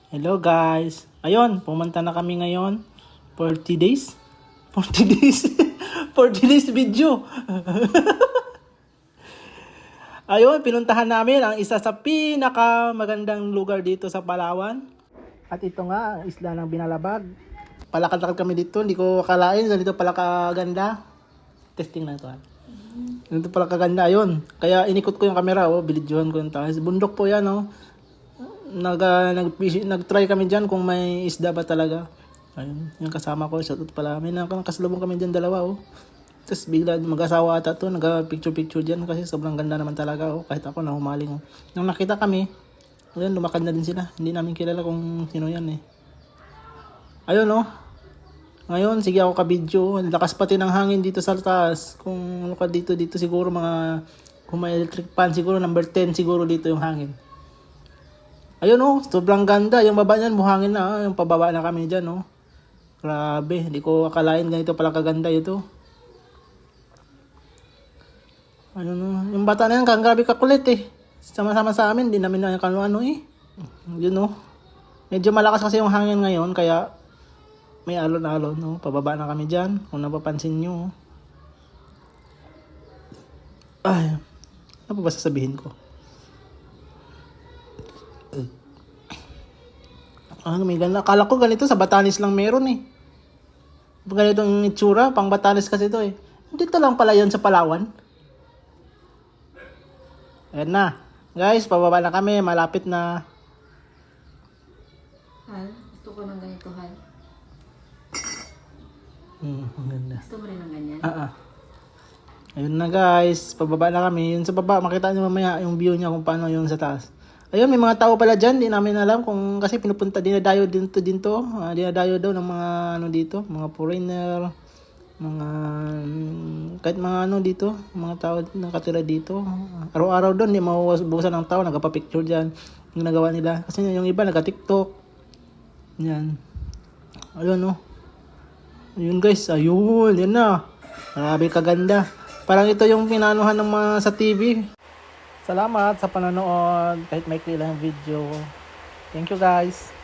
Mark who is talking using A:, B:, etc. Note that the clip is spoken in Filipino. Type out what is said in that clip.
A: Hello guys. Ayun, pumunta na kami ngayon. 40 days? 40 days? 40 days video. Ayun, pinuntahan namin ang isa sa pinaka magandang lugar dito sa Palawan. At ito nga, ang isla ng Binalabag. Palakad-lakad kami dito. Hindi ko akalain ganito pala kaganda. Testing na ito. Ganito pala kaganda. Ayun. Kaya inikot ko yung camera. Binidyohan ko yung taas. Bundok po yan. Nag-try kami dyan kung may isda ba talaga. Ayun, yung kasama ko, shoutout pala. May nakasalubong kami dyan dalawa. Tapos bigla mag-asawa ata to, nag-picture-picture dyan kasi sobrang ganda naman talaga. Kahit ako nahumaling. Nung nakita kami, ayun, lumakad na din sila. Hindi namin kilala kung sino yan eh. Ayun ngayon, sige ako ka-video. Lakas pati ng hangin dito sa taas. Kung ano ka dito siguro kung may electric fan, siguro number 10 siguro dito yung hangin. Ayun sobrang ganda. Yung baba niyan, buhangin na. Yung pababa na kami dyan Grabe, hindi ko akalain ganito pala kaganda ito. Ayun yung bata na yan, grabe kakulit eh. Sama-sama sa amin, di namin na ano Yun Medyo malakas kasi yung hangin ngayon, kaya may alon-alon Pababa na kami dyan, kung napapansin nyo. Ay, ano pa ba sasabihin ko? May ganda. Akala ko ganito sa Batanes lang meron eh. Ganitong itsura, pang Batanes kasi ito eh. Dito lang pala yan sa Palawan. Ayan na. Guys, pababa na kami. Malapit na.
B: Hal, gusto ko ng ganito, Hal.
A: Ang ganda.
B: Gusto mo rin ng ganyan?
A: Ayun na guys. Pababa na kami. Yun sa baba, makita nyo mamaya yung view niya kung paano yung sa taas. Ayun, may mga tao pala dyan. Di namin alam kung kasi pinupunta. Dinadayo dinto. Dinadayo daw ng mga dito. Mga foreigner. Mga kahit mga dito. Mga tao nakatira dito. Araw-araw doon. Di maubusan ng tao. Nagpa-picture dyan. Yung nagawa nila. Kasi yung iba nagka-tiktok. Yan. Ayun Ayun guys. Ayun. Yan na. Grabe kaganda. Parang ito yung pinanuhan ng mga sa TV. Salamat sa panonood kahit may lang video. Thank you guys.